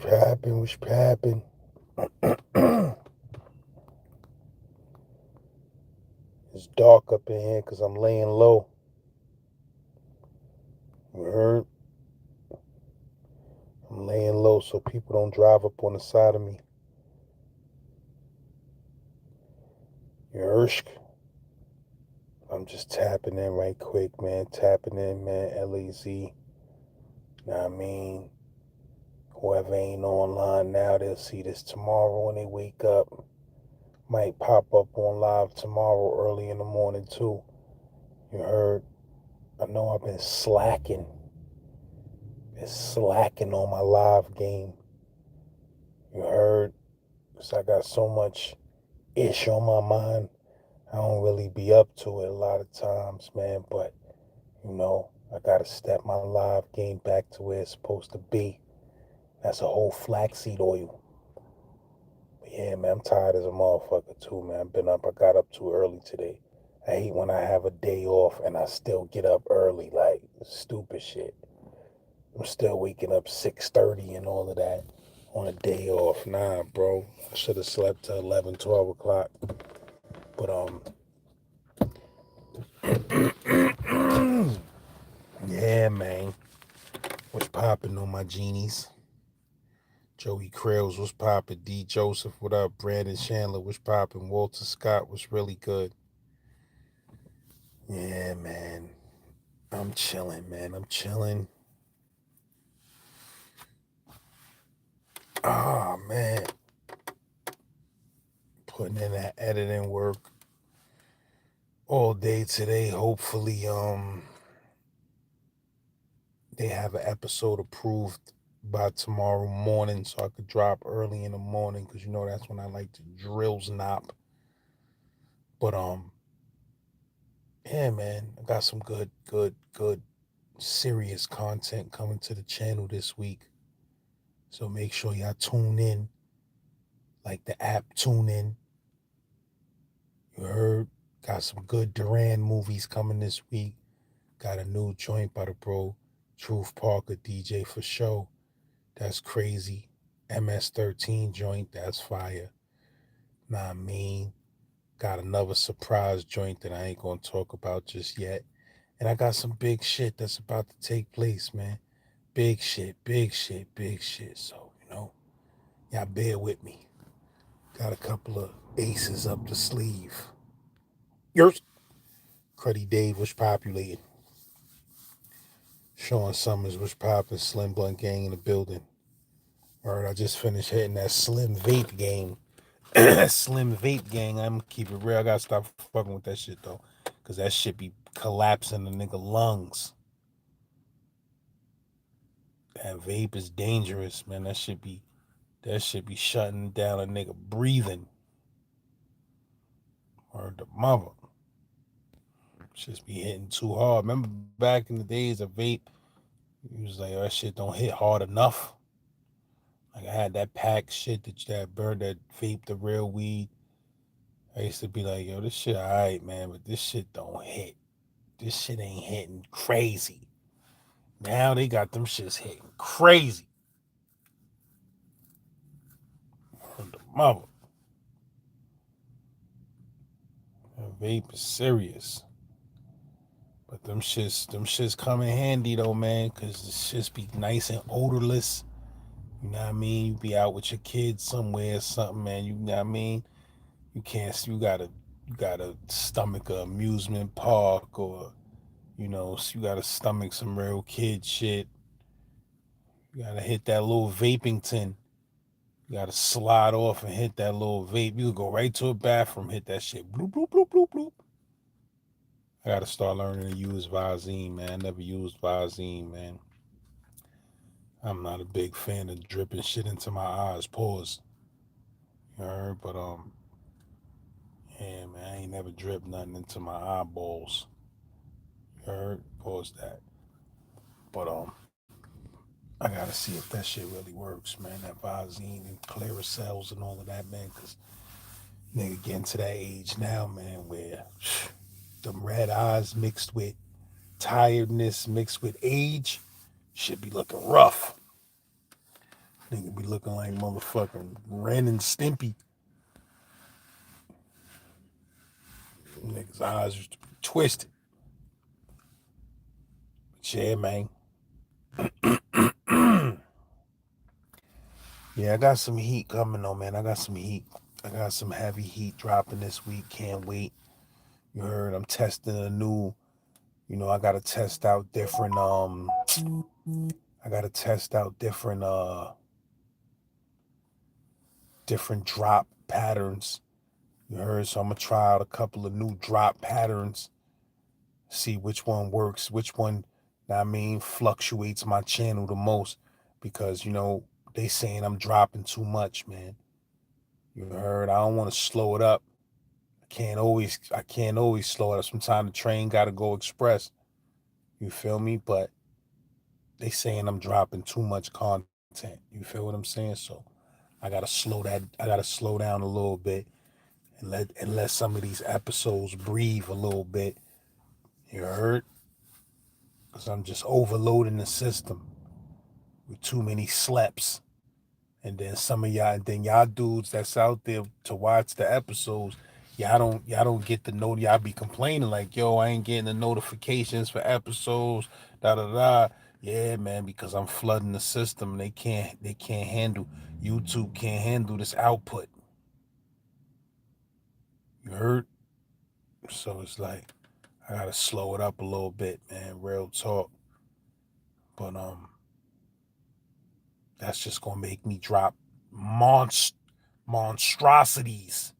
What's poppin'? It's dark up in here because I'm laying low. You heard? I'm laying low so people don't drive up on the side of me. You heard? I'm just tapping in right quick, man. Tapping in, man. LAZ. Know what I mean? Whoever ain't online now, they'll see this tomorrow when they wake up. Might pop up on live tomorrow early in the morning, too. You heard? I know I've been slacking. Been slacking on my live game. You heard? Cause I got so much ish on my mind. I don't really be up to it a lot of times, man. But, I gotta step my live game back to where it's supposed to be. That's a whole flaxseed oil. But yeah, man, I'm tired as a motherfucker too, man. I've been up. I got up too early today. I hate when I have a day off and I still get up early, like stupid shit. I'm still waking up 6:30 and all of that on a day off. Nah, bro. I should have slept till 11, 12 o'clock. But, yeah, man. What's poppin' on my genies? Joey Krills, what's poppin'? D. Joseph, what up? Brandon Chandler, what's poppin'? Walter Scott, what's really good? Yeah, man. I'm chilling, man. I'm chilling. Ah, man. Putting in that editing work all day today. Hopefully, they have an episode approved by tomorrow morning so I could drop early in the morning because that's when I like to drill znop. But yeah, man, I got some good serious content coming to the channel this week. So make sure y'all tune in. Like the app, tune in. You heard? Got some good Duran movies coming this week. Got a new joint by the bro Truth Parker, DJ for show. That's crazy. MS-13 joint, that's fire. Nah, I mean, got another surprise joint that I ain't gonna talk about just yet. And I got some big shit that's about to take place, man. Big shit, big shit, big shit. So, y'all bear with me. Got a couple of aces up the sleeve. Yours. Cruddy Dave was populated. Sean Summers was popping. Slim Blunt Gang in the building. Alright, I just finished hitting that Slim Vape game. Slim Vape gang, I'm gonna keep it real. I gotta stop fucking with that shit though. Cause that shit be collapsing the nigga lungs. That vape is dangerous, man. That shit be shutting down a nigga breathing. Or the mother. Just be hitting too hard. Remember back in the days of vape, you was like, oh, that shit don't hit hard enough. Like I had that pack shit that burned that vape, the real weed. I used to be like, yo, this shit alright, man, but this shit don't hit. This shit ain't hitting crazy. Now they got them shits hitting crazy. The mother. That vape is serious. But them shits come in handy though, man, cause the shits be nice and odorless. You know what I mean? You be out with your kids somewhere or something, man. You know what I mean? You gotta stomach a amusement park or you gotta stomach some real kid shit. You gotta hit that little vaping tin. You gotta slide off and hit that little vape. You could go right to a bathroom, hit that shit. Bloop, bloop, bloop, bloop, bloop. I gotta start learning to use Visine, man. I never used Visine, man. I'm not a big fan of dripping shit into my eyes. Pause. You heard? But yeah, man, I ain't never dripped nothing into my eyeballs. You heard? Pause that. But I gotta see if that shit really works, man. That Visine and Claricells and all of that, man. Cause nigga getting to that age now, man, where them red eyes mixed with tiredness, mixed with age, should be looking rough. Nigga be looking like motherfucking Ren and Stimpy. Niggas' eyes used to be twisted. But yeah, man. Yeah, I got some heat coming though, man. I got some heat. I got some heavy heat dropping this week. Can't wait. You heard I'm testing a new, I gotta test out different I gotta test out different drop patterns. You heard? So I'm gonna try out a couple of new drop patterns, see which one works, which one, fluctuates my channel the most. Because, they saying I'm dropping too much, man. You heard? I don't want to slow it up. I can't always slow it up. Sometimes the train gotta go express. You feel me? But they saying I'm dropping too much content. You feel what I'm saying? So I gotta slow down a little bit and let some of these episodes breathe a little bit. You heard? Because I'm just overloading the system with too many sleps. And then y'all dudes that's out there to watch the episodes, y'all don't get the note. Y'all be complaining like, yo, I ain't getting the notifications for episodes, da da da. Yeah, man, because I'm flooding the system. They can't handle, YouTube can't handle this output. You heard? So it's like I gotta slow it up a little bit, man. Real talk. But that's just gonna make me drop monstrosities.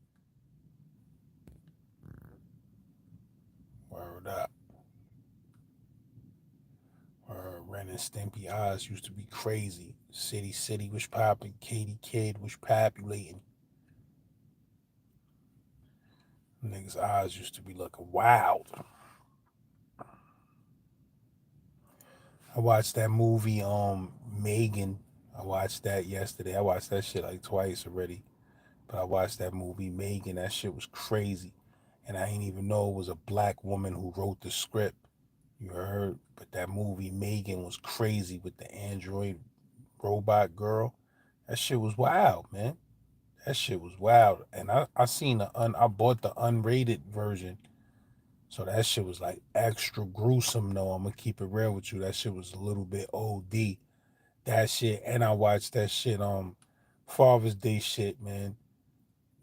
Word up. Ren and Stimpy eyes used to be crazy. City was popping. Katy Kid was populating. Niggas' eyes used to be looking wild. I watched that movie, Megan. I watched that yesterday. I watched that shit like twice already. But I watched that movie, Megan. That shit was crazy. And I didn't even know it was a black woman who wrote the script. You heard? But that movie, Megan, was crazy with the android robot girl. That shit was wild, man. That shit was wild. And I bought the unrated version. So that shit was like extra gruesome though. I'm gonna keep it real with you. That shit was a little bit OD. That shit. And I watched that shit Father's Day shit, man.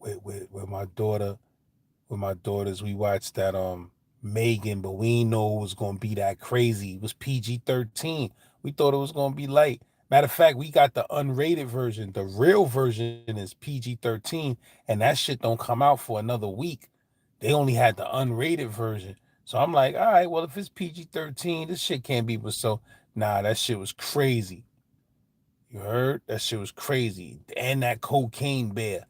With my daughter. With my daughters, we watched that Megan, but we didn't know it was gonna be that crazy. It was PG-13. We thought it was gonna be light. Matter of fact, we got the unrated version. The real version is PG-13, and that shit don't come out for another week. They only had the unrated version. So I'm like, all right, well, if it's PG-13, this shit can't be. But so, nah, that shit was crazy. You heard? That shit was crazy. And that cocaine bear.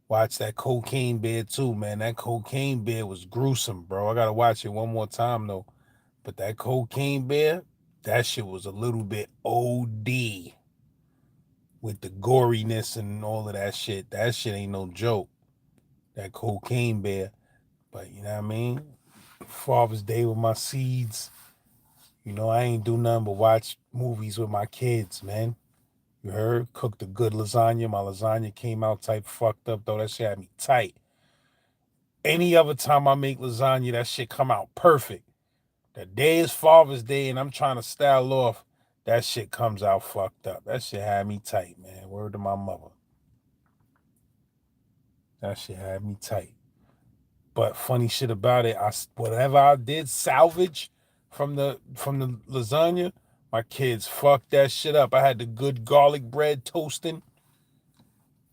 Watch that cocaine bear too, man. That cocaine bear was gruesome, bro. I gotta watch it one more time though. But that cocaine bear, that shit was a little bit OD with the goriness and all of that shit. That shit ain't no joke. That cocaine bear. But you know what I mean? Father's Day with my seeds. I ain't do nothing but watch movies with my kids, man. You heard? Cooked a good lasagna. My lasagna came out type fucked up though. That shit had me tight. Any other time I make lasagna, that shit come out perfect. The day is Father's Day and I'm trying to style off, that shit comes out fucked up. That shit had me tight, man. Word to my mother. That shit had me tight. But funny shit about it, whatever I did salvage from the lasagna, my kids fucked that shit up. I had the good garlic bread toasting.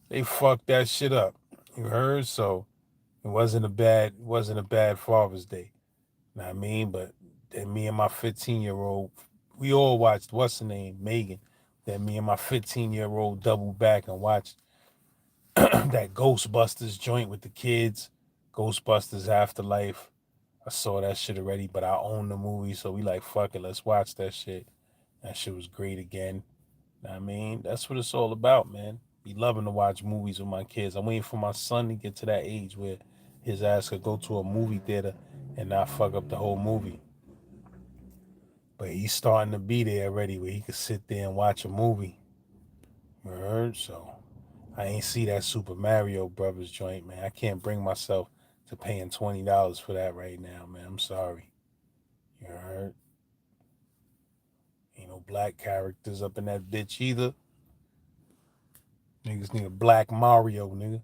They fucked that shit up. You heard? So it wasn't a bad Father's Day. Know what I mean? But then me and my 15-year-old, we all watched, what's the name? Megan. Then me and my 15-year-old doubled back and watched that Ghostbusters joint with the kids. Ghostbusters Afterlife. I saw that shit already, but I own the movie, so we like, fuck it, let's watch that shit. That shit was great again. Know what I mean? That's what it's all about, man. Be loving to watch movies with my kids. I'm waiting for my son to get to that age where his ass could go to a movie theater and not fuck up the whole movie. But he's starting to be there already where he could sit there and watch a movie. You heard? So I ain't see that Super Mario Brothers joint, man. I can't bring myself to paying $20 for that right now, man. I'm sorry. You heard? Ain't no black characters up in that bitch either. Niggas need a black Mario, nigga.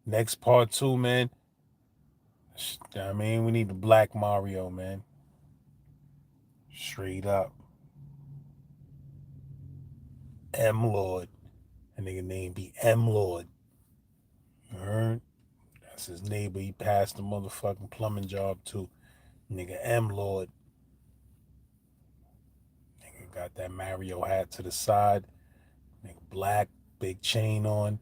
Next part two, man. I mean, we need the black Mario, man. Straight up. M Lord. That nigga name be M Lord. You heard? That's his neighbor. He passed the motherfucking plumbing job too. Nigga M Lord. Nigga got that Mario hat to the side. Nigga black, big chain on.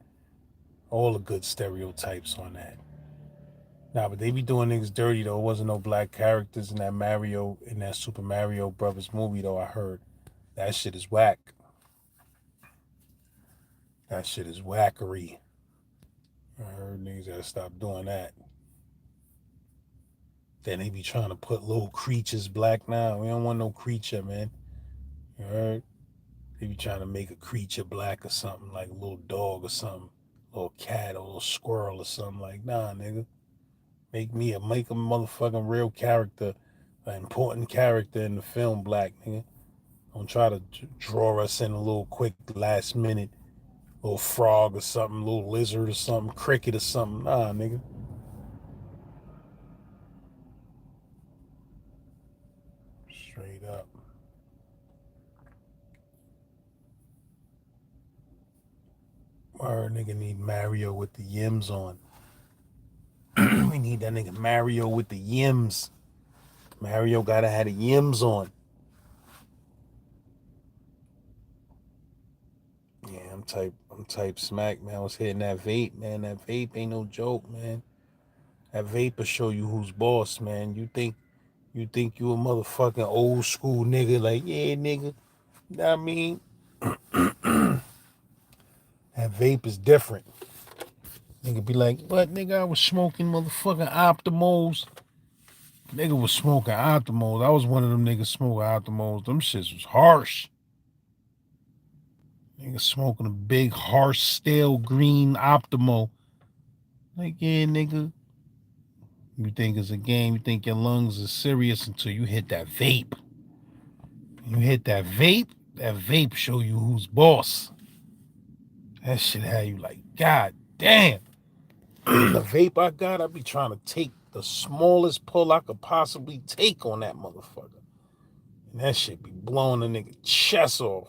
All the good stereotypes on that. Nah, but they be doing niggas dirty though. It wasn't no black characters in that Super Mario Brothers movie though, I heard. That shit is whack. That shit is whackery. I heard niggas gotta stop doing that. Then they be trying to put little creatures black now. We don't want no creature, man. You heard? They be trying to make a creature black or something, like a little dog or something, a little cat or a little squirrel or something. Like, nah, nigga. Make a motherfucking real character, an important character in the film black, nigga. Don't try to draw us in a little quick last minute, little frog or something, little lizard or something, cricket or something. Nah, nigga. Straight up. Our nigga need Mario with the yims on. We need that nigga Mario with the yims. Mario gotta have the yims on. Yeah, I'm type smack, man. I was hitting that vape, man. That vape ain't no joke, man. That vape will show you who's boss, man. You think you a motherfucking old school nigga, like, yeah, nigga. You know what I mean? That vape is different. Nigga be like, what, nigga? I was smoking motherfucking Optimals. Nigga was smoking Optimals. I was one of them niggas smoking Optimals. Them shits was harsh. Nigga smoking a big, harsh, stale green Optimal. Like, yeah, nigga. You think it's a game. You think your lungs are serious until you hit that vape. You hit that vape show you who's boss. That shit had you like, God damn. The vape I got, I be trying to take the smallest pull I could possibly take on that motherfucker. And that shit be blowing a nigga chest off.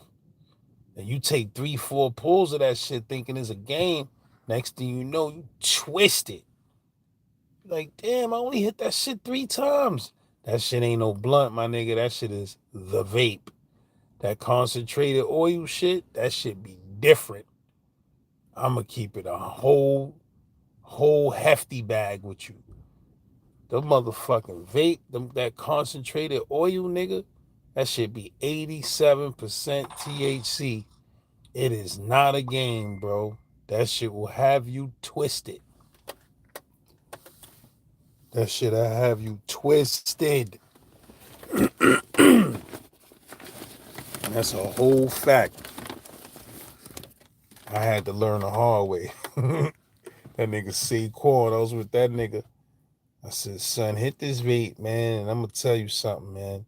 And you take 3-4 pulls of that shit thinking it's a game. Next thing you know, you twist it. Like, damn, I only hit that shit 3 times. That shit ain't no blunt, my nigga. That shit is the vape. That concentrated oil shit, that shit be different. I'ma keep it a whole hefty bag with you. The motherfucking vape, that concentrated oil, nigga, that shit be 87% THC. It is not a game, bro. That shit will have you twisted. That shit will have you twisted. That's a whole fact. I had to learn the hard way. That nigga Saquon, I was with that nigga. I said, son, hit this vape, man, and I'm gonna tell you something, man.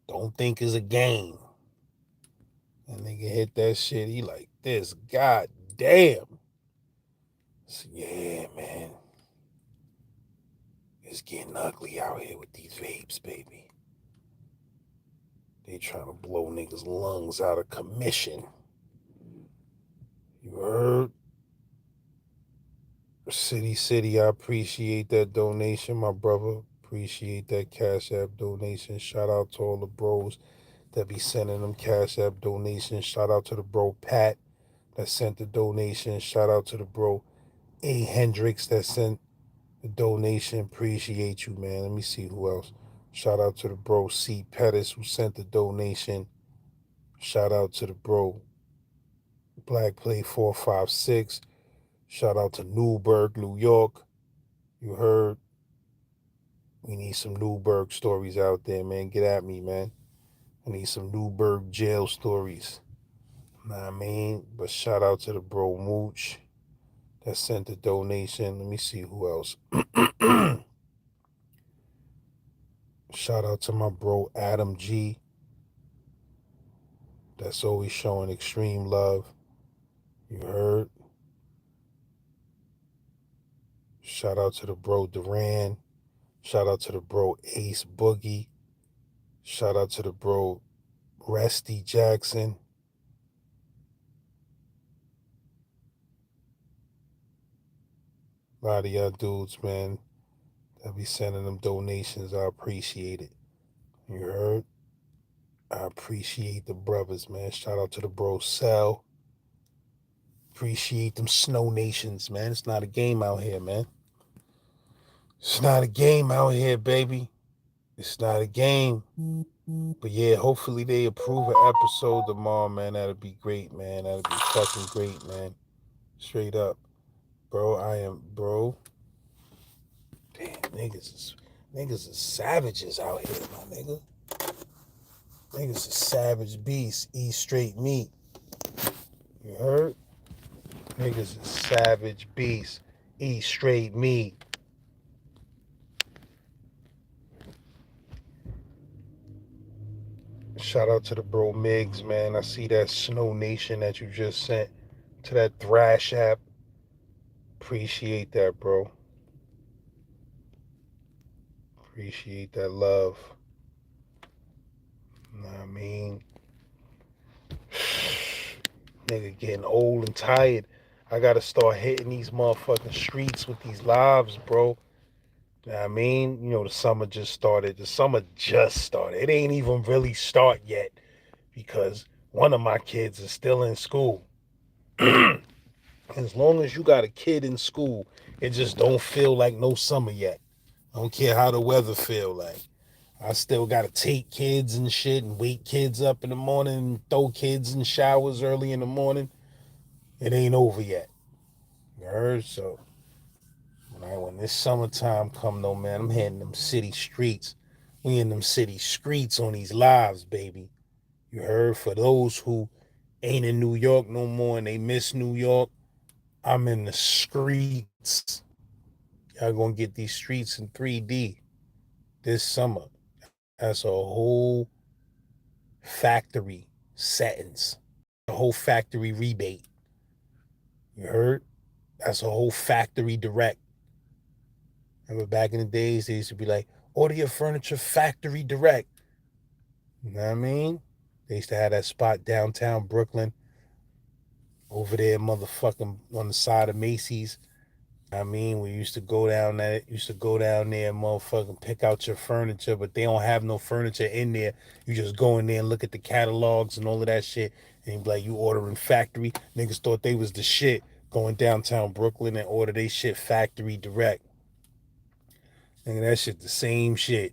Don't think it's a game. That nigga hit that shit. He like this. God damn. I said, yeah, man. It's getting ugly out here with these vapes, baby. They trying to blow niggas' lungs out of commission. You heard? City, I appreciate that donation, my brother. Appreciate that Cash App donation. Shout out to all the bros that be sending them Cash App donations. Shout out to the bro Pat that sent the donation. Shout out to the bro A. Hendricks that sent the donation. Appreciate you, man. Let me see who else. Shout out to the bro C. Pettis who sent the donation. Shout out to the bro Black Play 456. Shout out to Newburgh, New York. You heard? We need some Newburgh stories out there, man. Get at me, man. I need some Newburgh jail stories. Nah, I mean, but shout out to the bro Mooch that sent the donation. Let me see who else. Shout out to my bro Adam G. That's always showing extreme love. You heard? Shout out to the bro Duran. Shout out to the bro Ace Boogie. Shout out to the bro Resty Jackson. A lot of y'all dudes, man, that be sending them donations. I appreciate it. You heard? I appreciate the brothers, man. Shout out to the bro Cell. Appreciate them snownations, man. It's not a game out here, man. It's not a game out here, baby. It's not a game. But yeah, hopefully they approve an episode tomorrow, man. That'll be great, man. That'll be fucking great, man. Straight up. Bro, bro. Damn, niggas is savages out here, my nigga. Niggas is savage beasts, eat straight meat. You heard? Niggas is savage beasts, eat straight meat. Shout out to the bro Migs, man. I see that Snow Nation that you just sent to that thrashapp. Appreciate that, bro. Appreciate that love. You know what I mean? Nigga getting old and tired. I gotta start hitting these motherfucking streets with these lives, bro. You know what I mean? You know, the summer just started. The summer just started. It ain't even really start yet because one of my kids is still in school. As long as you got a kid in school, it just don't feel like no summer yet. I don't care how the weather feel like. I still gotta take kids and shit and wake kids up in the morning and throw kids in showers early in the morning. It ain't over yet. You heard? So when this summertime come though, man, I'm hitting them city streets. We in them city streets on these lives, baby. You heard? For those who ain't in New York no more and they miss New York, I'm in the streets. Y'all gonna get these streets in 3D this summer. That's a whole factory settings, a whole factory rebate. You heard? That's a whole factory direct. Remember back in the days, they used to be like, order your furniture factory direct. You know what I mean? They used to have that spot downtown Brooklyn over there, motherfucking on the side of Macy's. I mean, we used to go down there, and motherfucking pick out your furniture, but they don't have no furniture in there. You just go in there and look at the catalogs and all of that shit, and you be like, you ordering factory. Niggas thought they was the shit going downtown Brooklyn and order they shit factory direct. Nigga, that shit the same shit.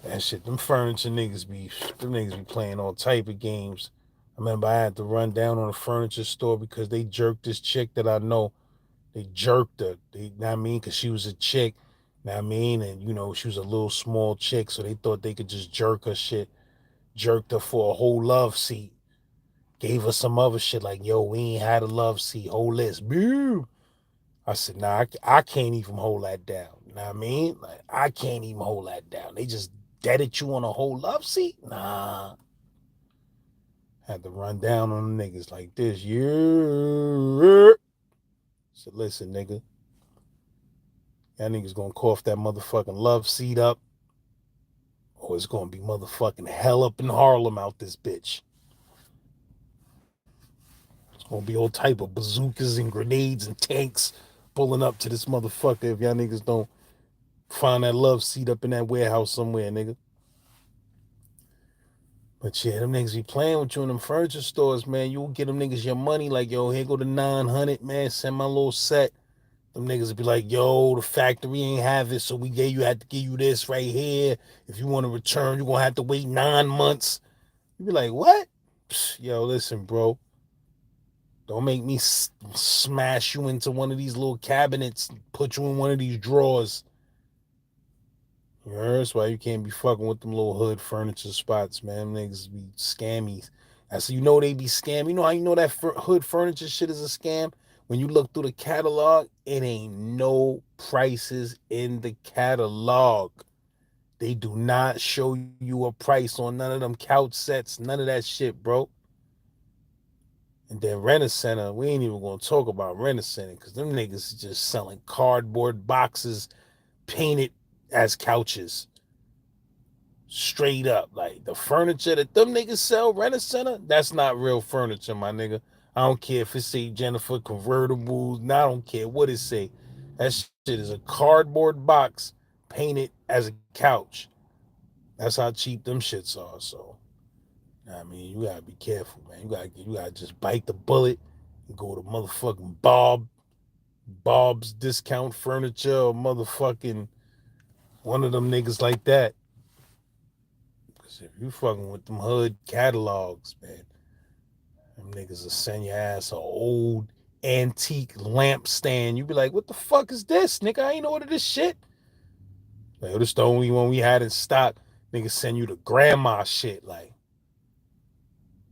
That shit, them niggas be playing all type of games. I remember I had to run down on a furniture store because they jerked this chick that I know. They jerked her. They, know what I mean, because she was a chick. Know what I mean, and you know she was a little small chick, so they thought they could just jerk her shit. Jerked her for a whole love seat. Gave her some other shit like, yo, we ain't had a love seat. Hold this. Boom. I said, nah, I can't even hold that down. You know what I mean? Like, I can't even hold that down. They just deaded you on a whole love seat? Nah. Had to run down on the niggas like this. Yeah. So listen, nigga. Y'all niggas gonna cough that motherfucking love seat up, or it's gonna be motherfucking hell up in Harlem out this bitch. It's gonna be all type of bazookas and grenades and tanks pulling up to this motherfucker if y'all niggas don't find that love seat up in that warehouse somewhere, nigga. But yeah, them niggas be playing with you in them furniture stores, man. You'll get them niggas your money, like, yo, here go the 900, man. Send my little set. Them niggas would be like, yo, the factory ain't have it, so had to give you this right here. If you want to return, you're gonna have to wait 9 months. You be like, what? Psh, yo, listen, bro. Don't make me smash you into one of these little cabinets, put you in one of these drawers. You heard? That's why you can't be fucking with them little hood furniture spots, man. Them niggas be scammies. That's so you know they be scam. You know how you know that hood furniture shit is a scam? When you look through the catalog, it ain't no prices in the catalog. They do not show you a price on none of them couch sets, none of that shit, bro. And then Rent-A-Center, we ain't even gonna talk about Rent-A-Center because them niggas just selling cardboard boxes painted as couches. Straight up. Like the furniture that them niggas sell, Rent-A-Center, that's not real furniture, my nigga. I don't care if it say Jennifer convertibles. I don't care what it say. That shit is a cardboard box painted as a couch. That's how cheap them shits are. So I mean, you gotta be careful, man. You gotta just bite the bullet and go to motherfucking Bob's Discount Furniture or motherfucking one of them niggas like that. Cause if you fucking with them hood catalogs, man, them niggas will send your ass a old antique lamp stand. You be like, what the fuck is this, nigga? I ain't ordered this shit. Like, this the only one we had in stock. Niggas send you the grandma shit, like.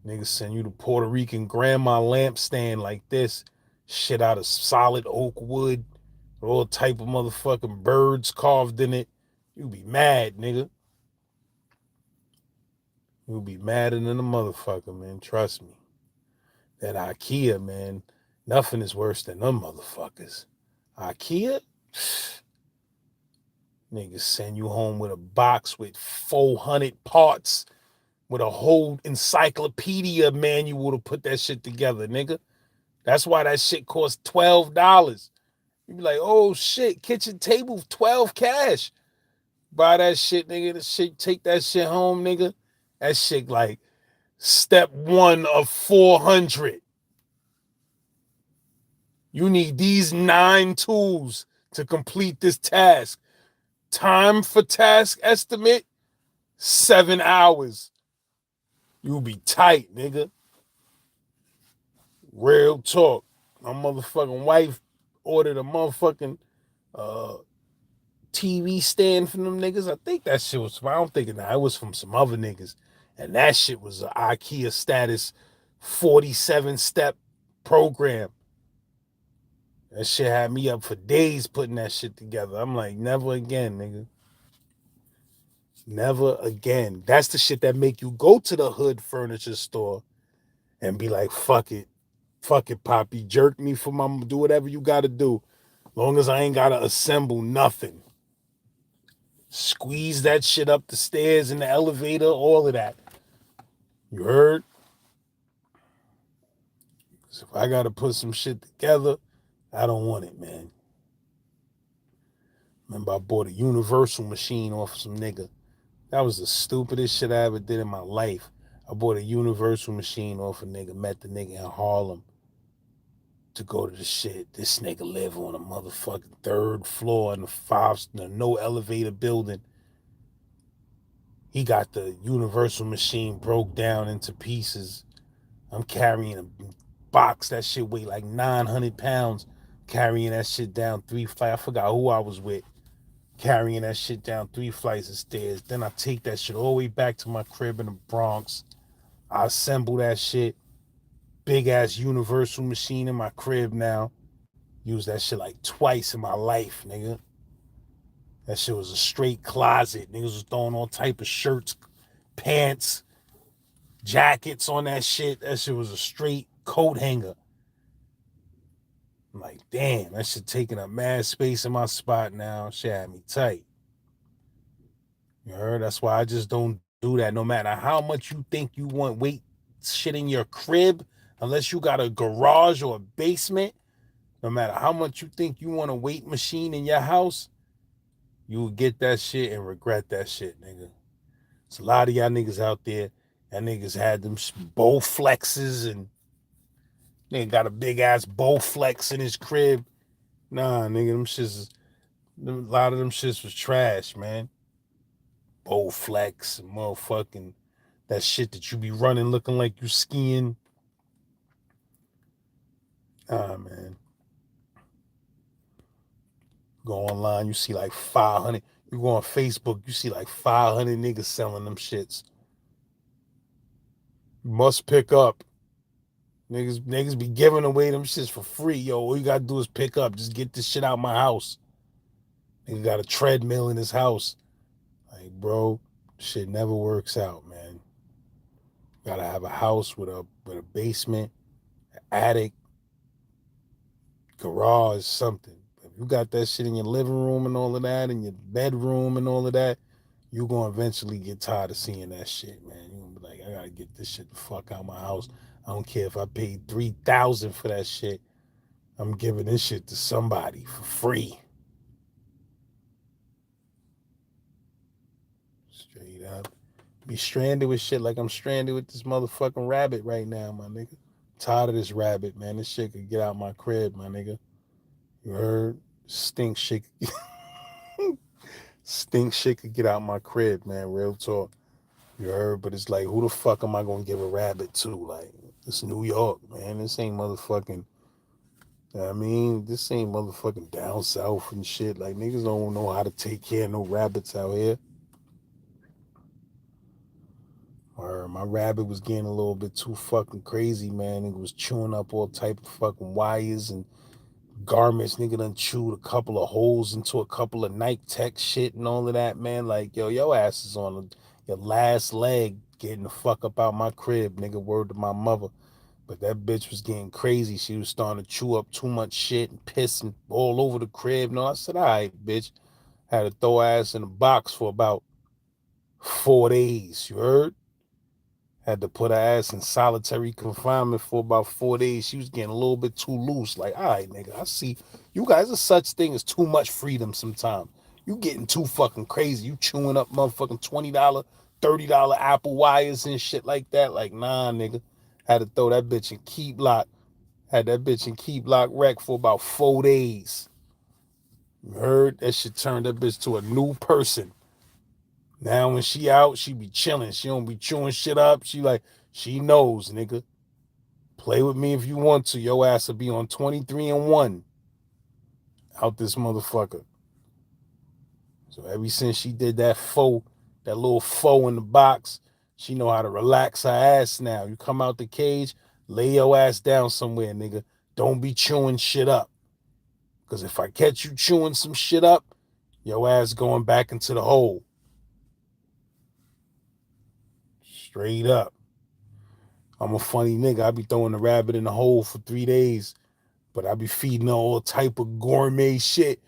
Niggas send you the Puerto Rican grandma lamp stand like this. Shit out of solid oak wood. All type of motherfucking birds carved in it. You be mad, nigga. You be madder than a motherfucker, man. Trust me. That IKEA, man. Nothing is worse than them motherfuckers. IKEA? Niggas send you home with a box with 400 parts, with a whole encyclopedia manual to put that shit together, nigga. That's why that shit costs $12. You be like, oh shit, kitchen table, 12 cash. Buy that shit, nigga. The shit, take that shit home, nigga. That shit like step 1 of 400. You need these 9 tools to complete this task. Time for task estimate, 7 hours. You be tight, nigga. Real talk. My motherfucking wife ordered a motherfucking TV stand from them niggas. I think that shit was, I don't think it was from some other niggas. And that shit was an IKEA status 47 step program. That shit had me up for days putting that shit together. I'm like, never again, nigga. Never again. That's the shit that make you go to the hood furniture store and be like, fuck it. Fuck it, Poppy. Jerk me for my, do whatever you gotta do. Long as I ain't gotta assemble nothing. Squeeze that shit up the stairs in the elevator, all of that. You heard? Because if I gotta put some shit together, I don't want it, man. Remember, I bought a universal machine off some nigga. That was the stupidest shit I ever did in my life. I bought a universal machine off a nigga, met the nigga in Harlem to go to the shit. This nigga live on a motherfucking 3rd floor in the no elevator building. He got the universal machine broke down into pieces. I'm carrying a box. That shit weighed like 900 pounds. Carrying that shit down 3 flights. I forgot who I was with. Carrying that shit down 3 flights of stairs. Then I take that shit all the way back to my crib in the Bronx. I assemble that shit. Big ass universal machine in my crib now. Use that shit like twice in my life, nigga. That shit was a straight closet. Niggas was throwing all type of shirts, pants, jackets on that shit. That shit was a straight coat hanger. I'm like, damn, that shit taking up mad space in my spot now. Shit had me tight. You heard? That's why I just don't do that. No matter how much you think you want weight shit in your crib, unless you got a garage or a basement, no matter how much you think you want a weight machine in your house, you will get that shit and regret that shit, nigga. It's a lot of y'all niggas out there. That niggas had them Bowflexes and nigga got a big ass Bowflex in his crib. Nah, nigga, them shits, a lot of them shits was trash, man. Bowflex and motherfucking that shit that you be running looking like you skiing. Ah, man. Go online, you see like 500. You go on Facebook, you see like 500 niggas selling them shits. Must pick up. Niggas be giving away them shits for free. Yo, all you gotta do is pick up. Just get this shit out my house. Nigga got a treadmill in his house. Like, bro, shit never works out, man. Gotta have a house with a basement, an attic, garage, something. If you got that shit in your living room and all of that, in your bedroom and all of that, you gonna eventually get tired of seeing that shit, man. You gonna be like, I gotta get this shit the fuck out my house. I don't care if I paid $3,000 for that shit. I'm giving this shit to somebody for free. Straight up. Be stranded with shit like I'm stranded with this motherfucking rabbit right now, my nigga. Tired of this rabbit, man. This shit could get out my crib, my nigga. You heard? Stink shit. Stink shit could get out my crib, man. Real talk. You heard? But it's like, who the fuck am I gonna give a rabbit to? Like, it's New York, man. This ain't motherfucking. I mean, this ain't motherfucking down south and shit. Like, niggas don't know how to take care of no rabbits out here. Or my rabbit was getting a little bit too fucking crazy, man. It was chewing up all type of fucking wires and garments. Nigga done chewed a couple of holes into a couple of Nike Tech shit and all of that, man. Like, yo, your ass is on your last leg getting the fuck up out my crib, nigga. Word to my mother. But that bitch was getting crazy. She was starting to chew up too much shit and pissing all over the crib. No, I said, all right, bitch. Had to throw ass in a box for about 4 days. You heard? Had to put her ass in solitary confinement for about 4 days. She was getting a little bit too loose. Like, all right, nigga, I see you guys are such thing as too much freedom sometimes. You getting too fucking crazy. You chewing up motherfucking $20, $30 Apple wires and shit like that. Like, nah, nigga. Had to throw that bitch in keep lock. Had that bitch in keep lock wreck for about 4 days. You heard? That shit turned that bitch to a new person. Now when she out, she be chilling. She don't be chewing shit up. She knows, nigga. Play with me if you want to. Your ass will be on 23-1 out this motherfucker. So ever since she did that little foe in the box, she know how to relax her ass now. You come out the cage, lay your ass down somewhere, nigga. Don't be chewing shit up. Because if I catch you chewing some shit up, your ass going back into the hole. Straight up. I'm a funny nigga. I be throwing the rabbit in the hole for 3 days, but I be feeding her all type of gourmet shit.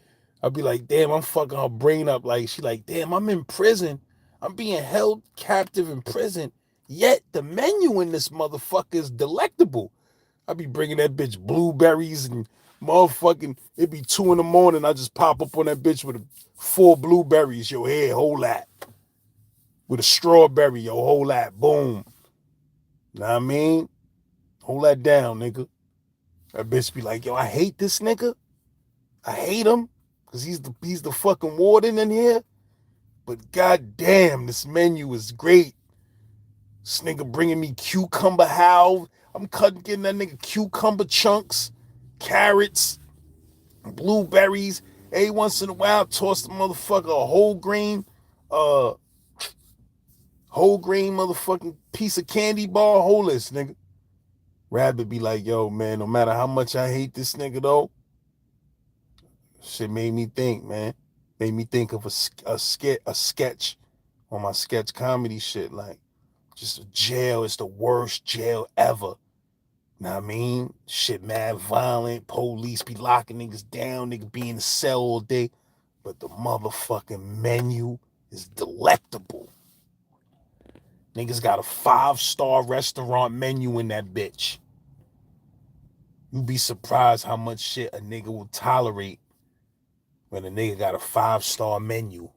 I be like, damn, I'm fucking her brain up. Like, she like, damn, I'm in prison. I'm being held captive in prison. Yet the menu in this motherfucker is delectable. I be bringing that bitch blueberries and motherfucking, it be 2 a.m. I just pop up on that bitch with 4 blueberries. Yo, here, hold that. With a strawberry, yo, hold that. Boom. Know what I mean? Hold that down, nigga. That bitch be like, yo, I hate this nigga. I hate him because he's the fucking warden in here. But goddamn, this menu is great. This nigga bringing me cucumber halve. I'm getting that nigga cucumber chunks, carrots, blueberries. Every once in a while, toss the motherfucker a whole grain motherfucking piece of candy bar. Whole this nigga. Rabbit be like, yo, man, no matter how much I hate this nigga though, shit made me think, man. Made me think of a sketch on my sketch comedy shit. Like, just a jail is the worst jail ever. Know what I mean? Shit mad violent. Police be locking niggas down. Nigga be in the cell all day. But the motherfucking menu is delectable. Niggas got a 5-star restaurant menu in that bitch. You be surprised how much shit a nigga will tolerate when a nigga got a 5-star menu.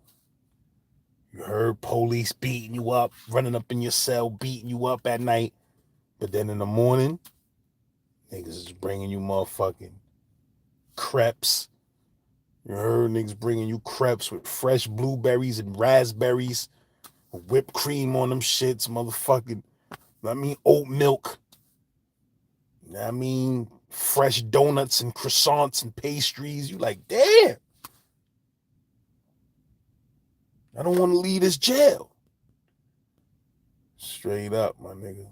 You heard police beating you up, running up in your cell, beating you up at night. But then in the morning, niggas is bringing you motherfucking crepes. You heard niggas bringing you crepes with fresh blueberries and raspberries, whipped cream on them shits, motherfucking, oat milk. Fresh donuts and croissants and pastries. You like, damn. I don't want to leave this jail. Straight up, my nigga.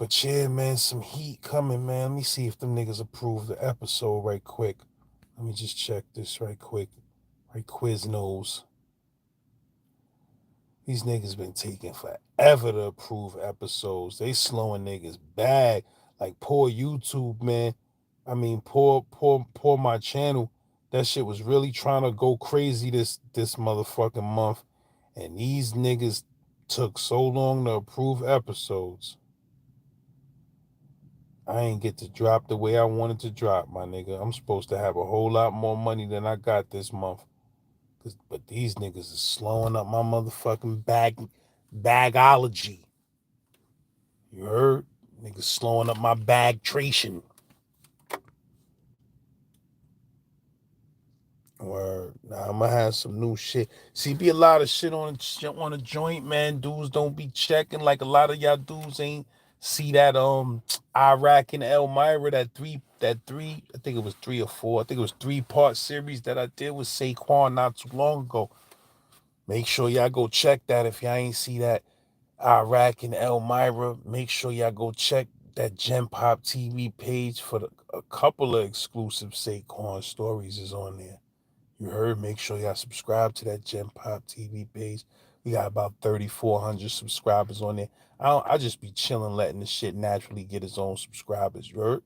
But yeah, man, some heat coming, man. Let me see if them niggas approve the episode right quick. Let me just check this right quick. Right, Quiznos. These niggas been taking forever to approve episodes. They slowing niggas back. Like, poor YouTube, man. I mean, poor my channel. That shit was really trying to go crazy this motherfucking month. And these niggas took so long to approve episodes. I ain't get to drop the way I wanted to drop, my nigga. I'm supposed to have a whole lot more money than I got this month. But these niggas is slowing up my motherfucking bagology. You heard? Niggas slowing up my bagtration. Word. Now I'm gonna have some new shit. See, be a lot of shit on a joint, man. Dudes don't be checking. Like, a lot of y'all dudes ain't see that Iraq and Elmira, that three, I think it was 3 or 4. I think it was 3-part series that I did with Saquon not too long ago. Make sure y'all go check that if y'all ain't see that Iraq and Elmira. Make sure y'all go check that Genpop TV page for a couple of exclusive Saquon stories is on there. You heard? Make sure y'all subscribe to that Genpop TV page. We got about 3,400 subscribers on there. I just be chilling, letting the shit naturally get its own subscribers. You heard?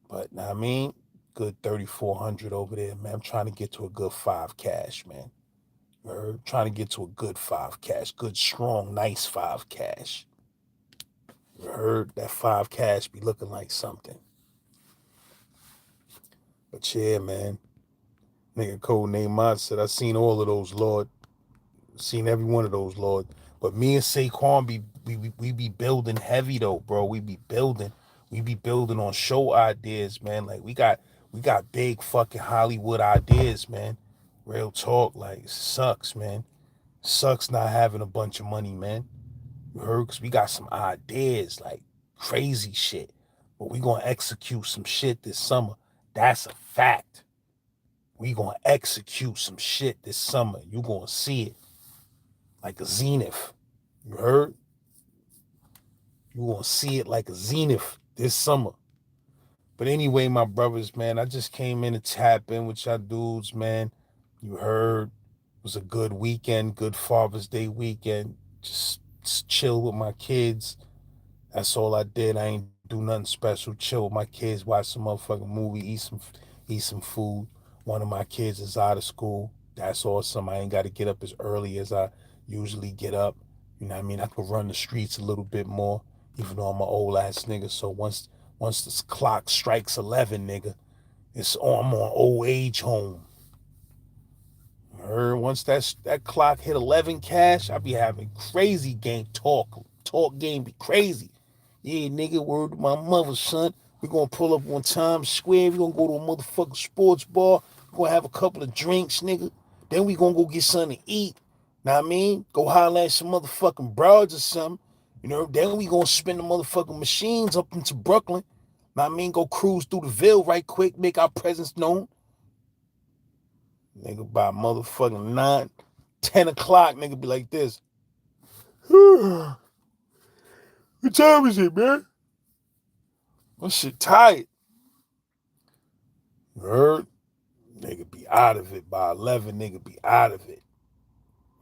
But I mean, good 3,400 over there, man. I'm trying to get to a good 5 cash, man. You heard? Trying to get to a good 5 cash. Good, strong, nice 5 cash. You heard? That 5 cash be looking like something. But yeah, man. Nigga code name Mod said, I seen all of those, Lord. Seen every one of those, Lord. But me and Saquon we be building heavy though, bro. We be building on show ideas, man. Like, we got big fucking Hollywood ideas, man. Real talk, like, sucks, man. Sucks not having a bunch of money, man. You heard? Cause we got some ideas, like crazy shit. But we gonna execute some shit this summer. That's a fact. We gonna execute some shit this summer. You gonna see it. Like a zenith. You heard? You gonna see it like a zenith this summer. But anyway, my brothers, man, I just came in to tap in with y'all dudes, man. You heard? It was a good weekend, good Father's Day weekend. Just chill with my kids. That's all I did. I ain't do nothing special. Chill with my kids, watch some motherfucking movie, eat some food. One of my kids is out of school. That's awesome. I ain't got to get up as early as I usually get up. You know what I mean? I could run the streets a little bit more, even though I'm an old ass nigga. So once this clock strikes 11, nigga, I'm on old age home. Once that clock hit 11 cash, I be having crazy game talk. Talk game be crazy. Yeah, nigga, word to my mother, son. We gonna pull up on Times Square. We gonna go to a motherfucking sports bar. We gonna have a couple of drinks, nigga. Then we gonna go get something to eat. Know what I mean? Go holler at some motherfucking broads or something. You know, then we gonna spin the motherfucking machines up into Brooklyn. Know what I mean? Go cruise through the Ville right quick, make our presence known. Nigga, by motherfucking 9, 10 o'clock, nigga be like this. What time is it, man? That shit tired. You heard? Nigga be out of it by 11. Nigga be out of it.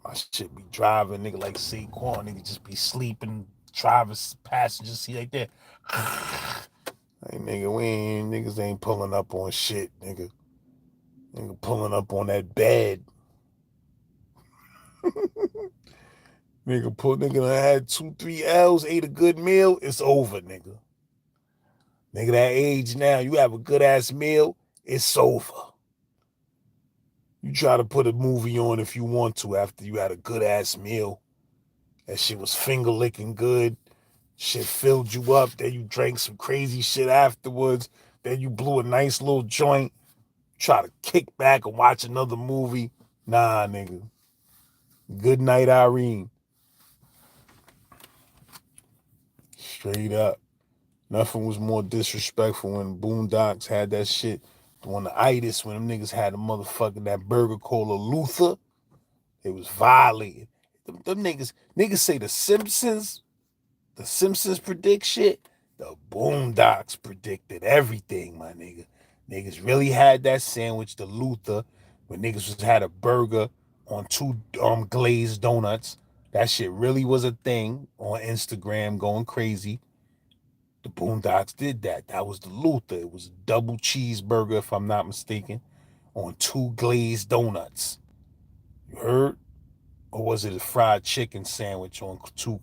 My shit be driving. Nigga like Saquon. Nigga just be sleeping. Driver's passenger seat like that. Hey, nigga, niggas ain't pulling up on shit, nigga. Nigga pulling up on that bed. Nigga done had 2-3 L's, ate a good meal. It's over, nigga. Nigga, that age now, you have a good ass meal, it's over. You try to put a movie on if you want to after you had a good ass meal. That shit was finger licking good. Shit filled you up. Then you drank some crazy shit afterwards. Then you blew a nice little joint. Try to kick back and watch another movie. Nah, nigga. Good night, Irene. Straight up. Nothing was more disrespectful when Boondocks had that shit on the itis, when them niggas had a motherfucking that burger called a Luther. It was violated. Them niggas say the Simpsons The Simpsons predict shit. The Boondocks predicted everything, my nigga. Niggas really had that sandwich, the Luther, when niggas was had a burger on two glazed donuts. That shit really was a thing on Instagram going crazy. The Boondocks did that. That was the Luther. It was a double cheeseburger, if I'm not mistaken, on two glazed donuts. You heard? Or was it a fried chicken sandwich on two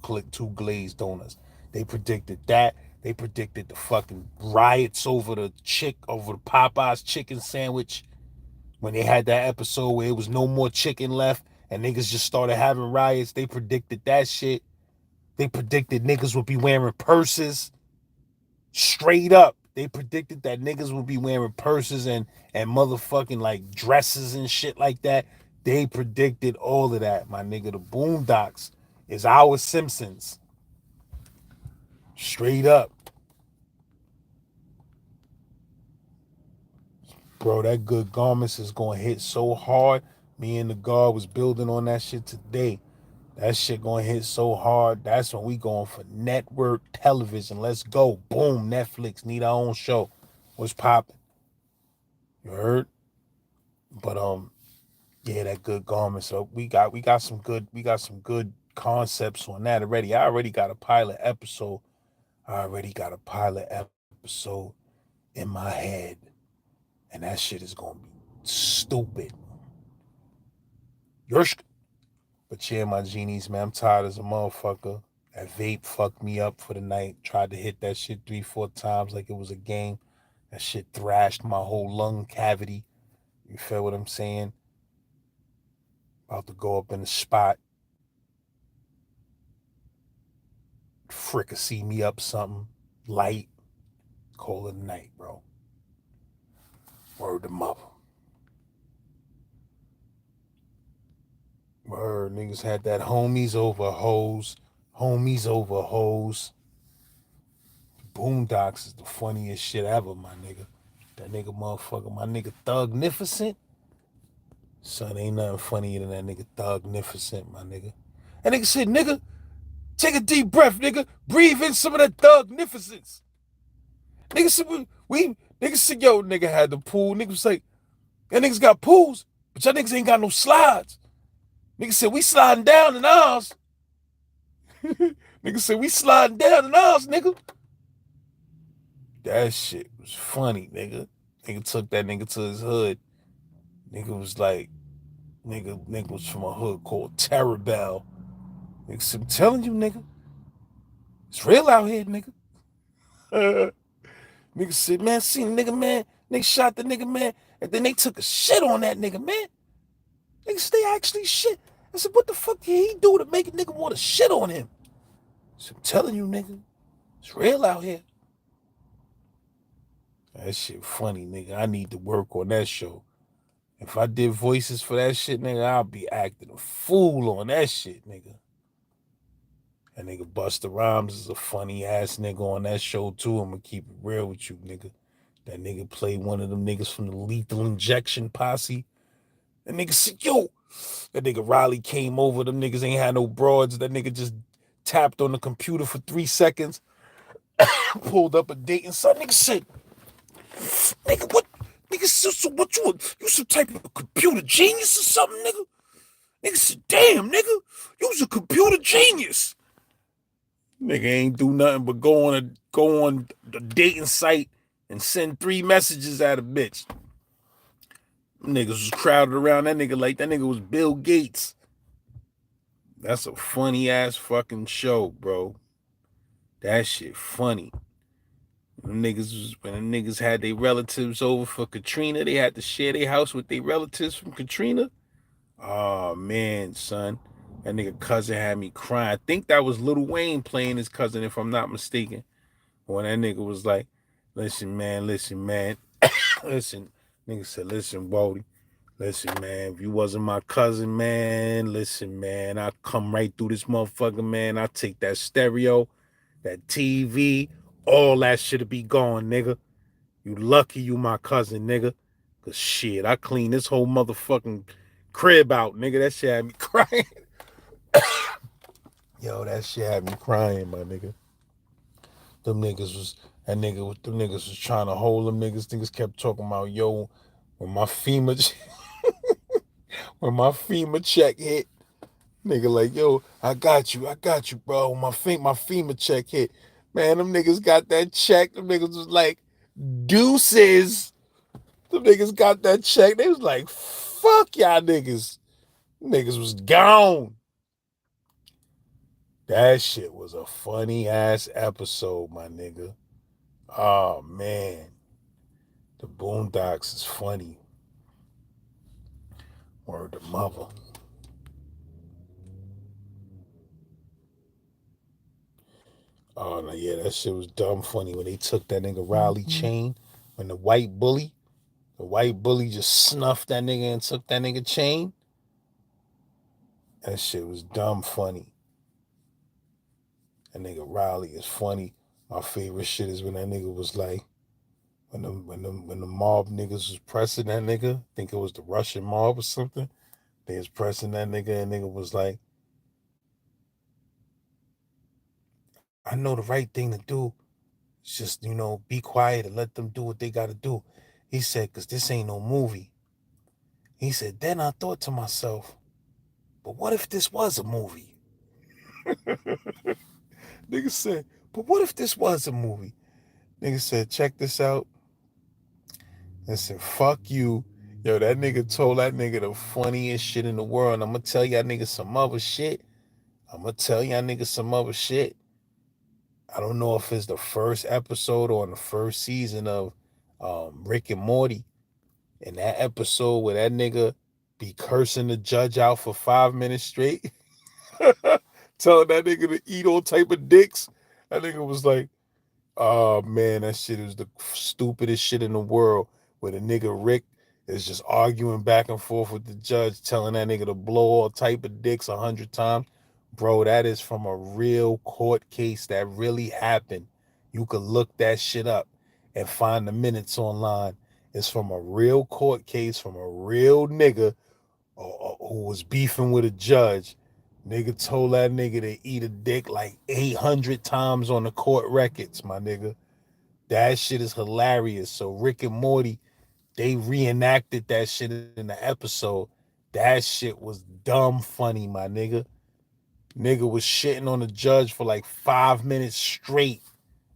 glazed donuts? They predicted that. They predicted the fucking riots over the Popeye's chicken sandwich when they had that episode where it was no more chicken left and niggas just started having riots. They predicted that shit. They predicted niggas would be wearing purses. Straight up. They predicted that niggas would be wearing purses and motherfucking like dresses and shit like that. They predicted all of that, my nigga. The Boondocks is our Simpsons. Straight up. Bro, that Good Garments is going to hit so hard. Me and the guard was building on that shit today. That shit going to hit so hard. That's when we going for network television. Let's go. Boom, Netflix. Need our own show. What's popping? You heard? But yeah, that Good Garments. So we got some good concepts on that already. I already got a pilot episode. In my head. And that shit is gonna be stupid. Yersk. But yeah, my genies, man, I'm tired as a motherfucker. That vape fucked me up for the night. Tried to hit that shit 3-4 times like it was a game. That shit thrashed my whole lung cavity. You feel what I'm saying? About to go up in the spot. Fricassee me up something. Light. Call it a night, bro. Word to mother. Word, niggas had that homies over hoes. Homies over hoes. Boondocks is the funniest shit ever, my nigga. That nigga motherfucker, my nigga Thugnificent. Son, ain't nothing funnier than that nigga Thugnificent, my nigga. That nigga said, nigga, take a deep breath, nigga. Breathe in some of that Thugnificence. Nigga said, nigga said, yo, nigga had the pool. Nigga was like, that niggas got pools, but y'all niggas ain't got no slides. Nigga said, we sliding down in ours. Nigga said, we sliding down in ours, nigga. That shit was funny, nigga. Nigga took that nigga to his hood. Nigga was like, nigga was from a hood called Terrabell. Nigga said, I'm telling you, nigga. It's real out here, nigga. Nigga said, man, seen the nigga, man. Nigga shot the nigga, man. And then they took a shit on that nigga, man. Nigga said, they actually shit. I said, what the fuck did he do to make a nigga want to shit on him? I said, I'm telling you, nigga. It's real out here. That shit funny, nigga. I need to work on that show. If I did voices for that shit, nigga, I'll be acting a fool on that shit, nigga. That nigga Busta Rhymes is a funny ass nigga on that show too. I'm gonna keep it real with you, nigga. That nigga played one of them niggas from the Lethal Injection posse. That nigga said, yo, that nigga Riley came over. Them niggas ain't had no broads. That nigga just tapped on the computer for 3 seconds, pulled up a date, and son, nigga said, nigga, what? Nigga, so what you some type of computer genius or something, nigga? Nigga said, damn, nigga, you was a computer genius. Nigga ain't do nothing but go on the dating site and send 3 messages at a bitch. Niggas was crowded around that nigga like that nigga was Bill Gates. That's a funny ass fucking show, bro. That shit funny. When the niggas had their relatives over for Katrina, they had to share their house with their relatives from Katrina. Oh man, son. That nigga cousin had me crying. I think that was Lil Wayne playing his cousin, if I'm not mistaken. When that nigga was like, listen, man. Listen. Nigga said, listen, Wody. Listen, man, if you wasn't my cousin, man, listen, man, I come right through this motherfucker, man. I take that stereo, that TV, all that shit'll be gone, nigga. You lucky you my cousin, nigga. Cause shit, I clean this whole motherfucking crib out, nigga. That shit had me crying. Yo, that shit had me crying, my nigga. Them niggas was them niggas was trying to hold them niggas. Niggas kept talking about, yo, when my FEMA when my FEMA check hit, nigga like, yo, I got you, bro. When my FEMA check hit. Man, them niggas got that check. Them niggas was like, deuces. Them niggas got that check. They was like, fuck y'all niggas. Niggas was gone. That shit was a funny ass episode, my nigga. Oh man. The Boondocks is funny. Word to mother. Oh no, yeah, that shit was dumb funny when they took that nigga Riley chain. When the white bully just snuffed that nigga and took that nigga chain. That shit was dumb funny. That nigga Riley is funny. My favorite shit is when that nigga was like, when the mob niggas was pressing that nigga, I think it was the Russian mob or something. They was pressing that nigga and nigga was like, I know the right thing to do is just, be quiet and let them do what they gotta do. He said, cause this ain't no movie. He said, then I thought to myself, but what if this was a movie? Nigga said, but what if this was a movie? Nigga said, check this out. And said, fuck you. Yo, that nigga told that nigga the funniest shit in the world. I'm gonna tell y'all niggas some other shit. I don't know if it's the first episode or in the first season of Rick and Morty. In that episode where that nigga be cursing the judge out for 5 minutes straight, telling that nigga to eat all type of dicks. That nigga was like, oh man, that shit is the stupidest shit in the world. Where the nigga Rick is just arguing back and forth with the judge, telling that nigga to blow all type of dicks 100 times. Bro, that is from a real court case that really happened. You could look that shit up and find the minutes online. It's from a real court case from a real nigga who was beefing with a judge. Nigga told that nigga to eat a dick like 800 times on the court records, my nigga. That shit is hilarious. So Rick and Morty, they reenacted that shit in the episode. That shit was dumb funny, my nigga. Nigga was shitting on the judge for like 5 minutes straight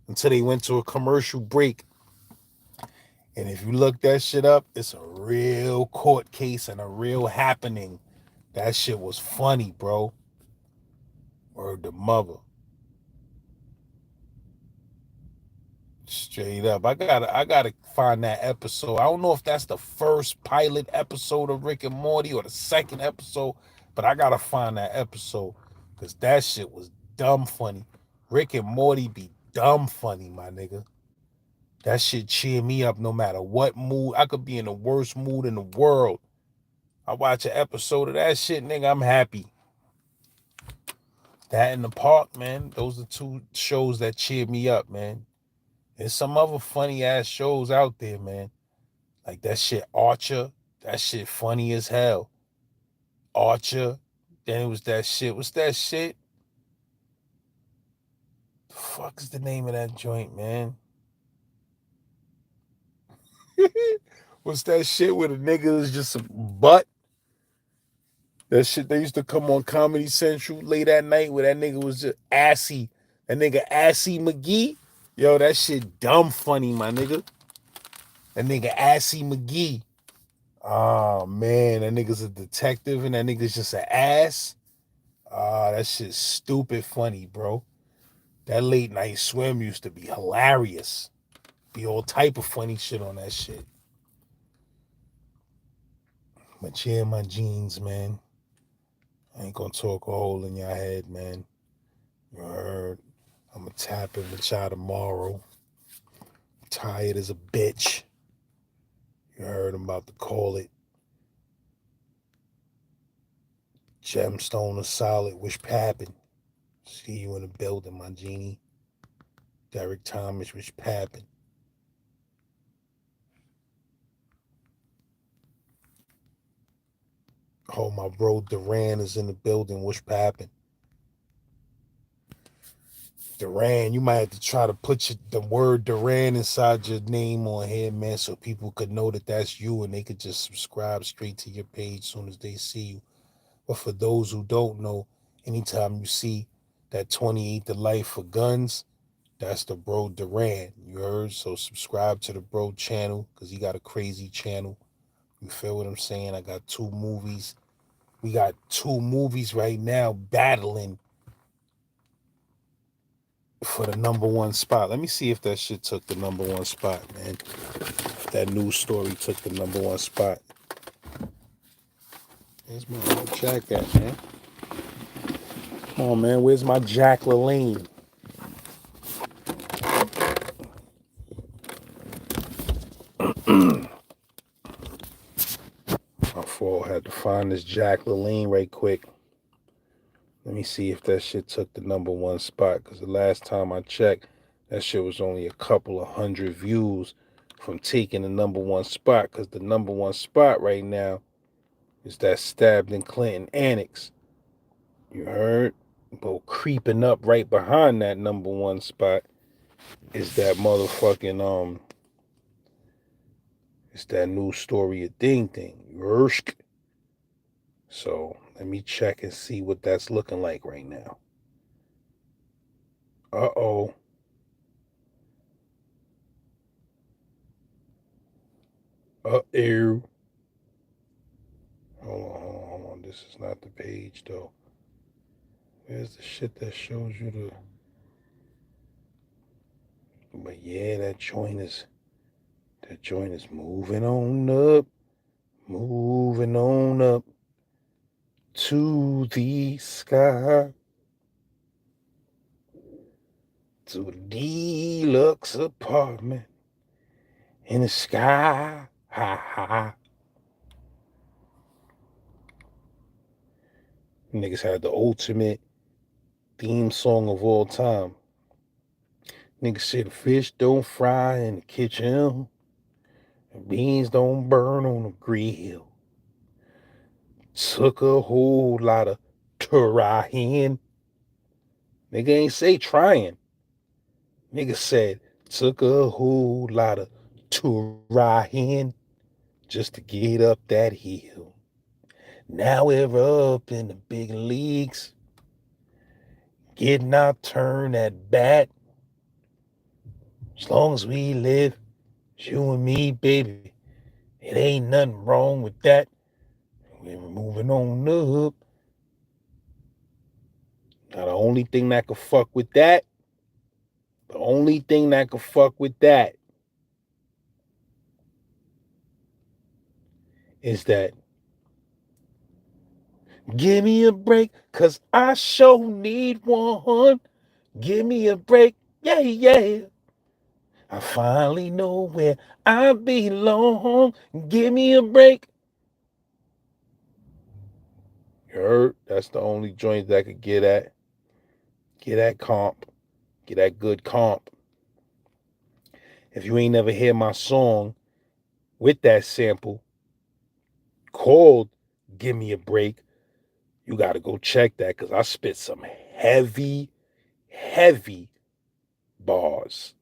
until they went to a commercial break. And if you look that shit up, it's a real court case and a real happening. That shit was funny, bro. Word to mother. Straight up. I gotta find that episode. I don't know if that's the first pilot episode of Rick and Morty or the second episode, but I gotta find that episode. Cause that shit was dumb funny. Rick and Morty be dumb funny, my nigga. That shit cheer me up no matter what mood. I could be in the worst mood in the world. I watch an episode of that shit, nigga, I'm happy. That in the park, man. Those are two shows that cheer me up, man. There's some other funny ass shows out there, man. Like that shit Archer. That shit funny as hell. Archer. Then it was that shit. What's that shit? The fuck is the name of that joint, man? What's that shit where the nigga is just a butt? That shit they used to come on Comedy Central late at night where that nigga was just assy. That nigga Assy McGee. Yo, that shit dumb funny, my nigga. That nigga Assy McGee. Oh man, that nigga's a detective and that nigga's just an ass. Ah, that shit's stupid funny, bro. That late night swim used to be hilarious. Be all type of funny shit on that shit. But yeah, my jeans, man. I ain't gonna talk a hole in your head, man. You heard? I'ma tap in with y'all tomorrow. Tired as a bitch. You heard? I'm about to call it. Gemstone or solid, wish pappin'. See you in the building, my genie. Derek Thomas, wish pappin'. Oh, my bro Duran is in the building, wish pappin'. Duran, you might have to try to put the word Duran inside your name on here, man, so people could know that that's you and they could just subscribe straight to your page as soon as they see you. But for those who don't know, anytime you see that 28 to life for guns, that's the bro Duran. You heard? So subscribe to the bro channel because he got a crazy channel. You feel what I'm saying? I got 2 movies. We got 2 movies right now battling for the #1 spot. Let me see if that shit took the #1 spot, man. If that news story took the #1 spot. Where's my old Jack at, man? Come on, man. Where's my Jack LaLanne? My fault. Had to find this Jack LaLanne right quick. Let me see if that shit took the #1 spot. Because the last time I checked, that shit was only a couple of hundred views from taking the #1 spot. Because the #1 spot right now is that stabbed in Clinton annex. You heard? But creeping up right behind that #1 spot is that motherfucking it's that new story of thing. Yersk. So let me check and see what that's looking like right now. Uh-oh. Uh-oh. Hold on. This is not the page though. Where's the shit that shows you the... But yeah, that joint is moving on up. Moving on up to the sky. To a deluxe apartment in the sky. Ha ha. Niggas had the ultimate theme song of all time. Niggas say the fish don't fry in the kitchen. The beans don't burn on the grill. Took a whole lot of trying. Nigga ain't say trying. Nigga said took a whole lot of trying just to get up that hill. Now we're up in the big leagues. Getting our turn at bat. As long as we live, you and me, baby, it ain't nothing wrong with that. We're moving on up. Now the only thing that could fuck with that, is that give me a break, cause I sure need one. Give me a break, yeah. I finally know where I belong. Give me a break. You heard? That's the only joint that could get that comp. Get that good comp. If you ain't never hear my song with that sample called Give Me a Break, you gotta go check that because I spit some heavy bars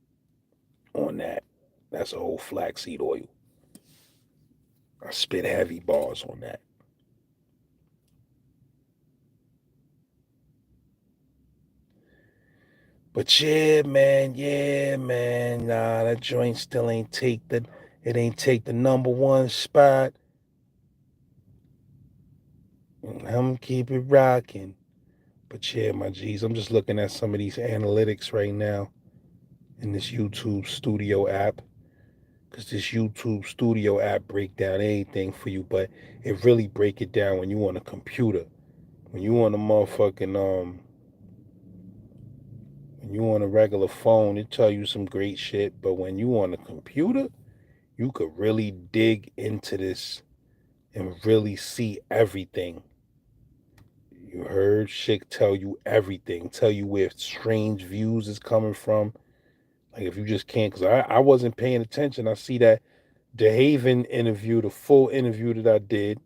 on that. That's a whole flaxseed oil. I spit heavy bars on that. But yeah, man. Nah, that joint still ain't take the #1 spot. I'm keep it rocking. But yeah, my G's, I'm just looking at some of these analytics right now in this YouTube Studio app. Because this YouTube Studio app break down anything for you, but it really break it down when you on a computer. When you on a motherfucking when you on a regular phone, it tell you some great shit. But when you on a computer, you could really dig into this and really see everything. You heard? Shit tell you everything. Tell you where strange views is coming from. Like if you just can't, because I wasn't paying attention. I see that DeHaven interview, the full interview that I did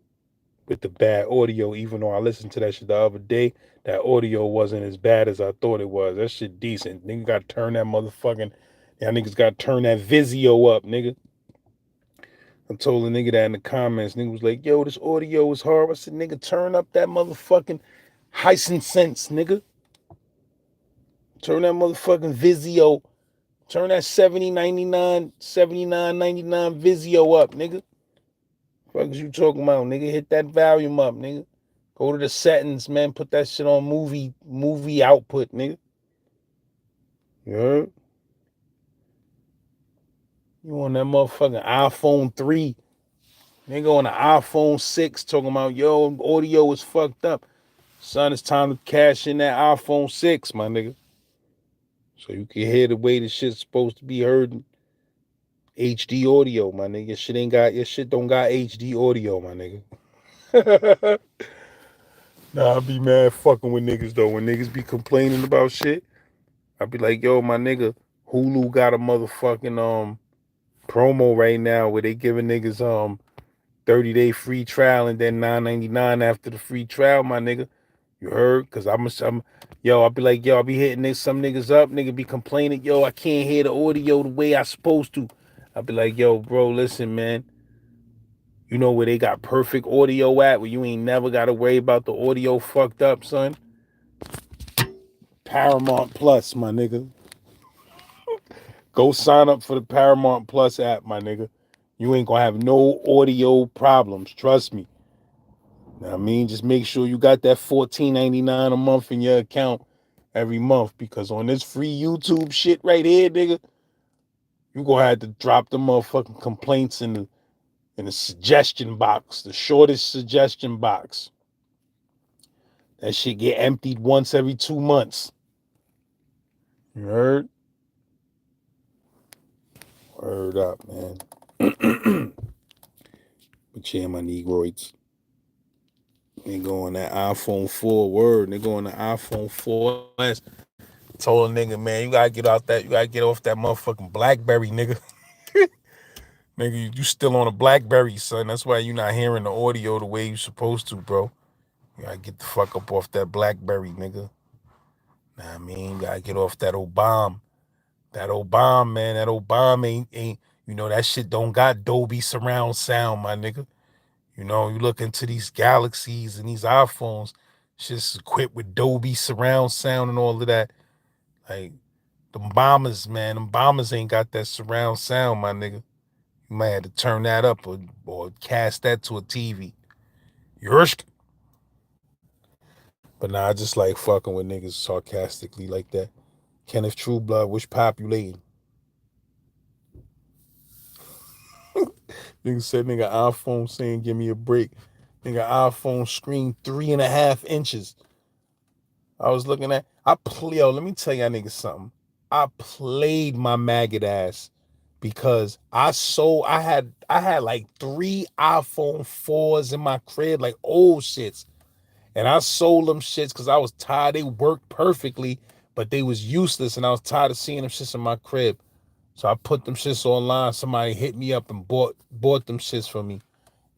with the bad audio, even though I listened to that shit the other day, that audio wasn't as bad as I thought it was. That shit decent. Nigga got to turn that motherfucking, y'all niggas got to turn that Vizio up, nigga. I told a nigga that in the comments. Nigga was like, yo, this audio is horrible. I said, nigga, turn up that motherfucking Hisense, nigga. Turn that motherfucking Vizio. Turn that 79.99 Vizio up, nigga. Fuck is you talking about, nigga? Hit that volume up, nigga. Go to the settings, man. Put that shit on movie output, nigga. You heard? You on that motherfucking iPhone 3. Nigga on the iPhone 6 talking about, yo, audio is fucked up. Son, it's time to cash in that iPhone 6, my nigga. So you can hear the way the shit's supposed to be heard in HD audio, my nigga. Your shit don't got HD audio, my nigga. Nah, I be mad fucking with niggas though. When niggas be complaining about shit, I be like, yo, my nigga, Hulu got a motherfucking promo right now where they giving niggas 30-day free trial and then $9.99 after the free trial, my nigga. You heard? Cause I be like, yo, I be hitting some niggas up, nigga be complaining, yo, I can't hear the audio the way I supposed to. I be like, yo, bro, listen, man. You know where they got perfect audio at, where you ain't never gotta worry about the audio fucked up, son? Paramount Plus, my nigga. Go sign up for the Paramount Plus app, my nigga. You ain't gonna have no audio problems, trust me. Now, I mean, just make sure you got that $14.99 a month in your account every month, because on this free YouTube shit right here, nigga, you gonna have to drop the motherfucking complaints in the suggestion box, the shortest suggestion box. That shit get emptied once every 2 months. You heard? Word up, man. But yeah, my negroids. They go on that iPhone 4 word. They go on the iPhone 4S. Told a nigga, man, you gotta get off that motherfucking BlackBerry, nigga. Nigga, you still on a BlackBerry, son. That's why you not hearing the audio the way you supposed to, bro. You gotta get the fuck up off that BlackBerry, nigga. Nah, I mean, you gotta get off that Obama. That Obama, man. That Obama ain't, you know, that shit don't got Dolby surround sound, my nigga. You know, you look into these Galaxies and these iPhones, shit's equipped with Dolby surround sound and all of that. Like, them bombers, man, them bombers ain't got that surround sound, my nigga. You might have to turn that up or cast that to a TV. Yersk. But nah, I just like fucking with niggas sarcastically like that. Kenneth Trueblood, which populating? Nigga said, nigga, iPhone saying, give me a break. Nigga, iPhone screen 3.5 inches. I was looking at, let me tell y'all niggas something. I played my maggot ass because I had like 3 iPhone 4s in my crib, like old shits. And I sold them shits because I was tired. They worked perfectly, but they was useless. And I was tired of seeing them shits in my crib. So I put them shits online. Somebody hit me up and bought them shits for me.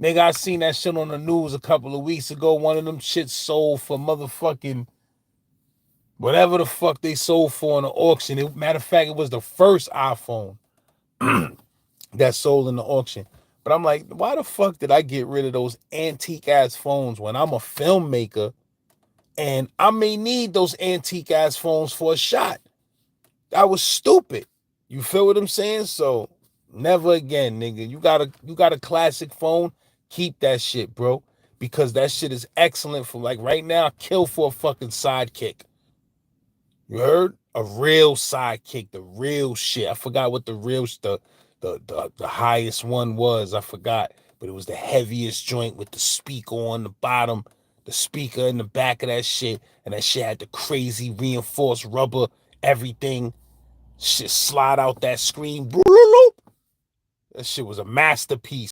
Nigga, I seen that shit on the news a couple of weeks ago. One of them shits sold for motherfucking whatever the fuck they sold for in the auction. Matter of fact, it was the first iPhone that sold in the auction. But I'm like, why the fuck did I get rid of those antique ass phones when I'm a filmmaker and I may need those antique ass phones for a shot? That was stupid. You feel what I'm saying? So never again, nigga. You got a classic phone, keep that shit, bro. Because that shit is excellent for, like, right now, kill for a fucking sidekick. You heard? A real sidekick, the real shit. I forgot what the highest one was. I forgot. But it was the heaviest joint with the speaker on the bottom, the speaker in the back of that shit, and that shit had the crazy reinforced rubber, everything. Shit slide out that screen. That shit was a masterpiece.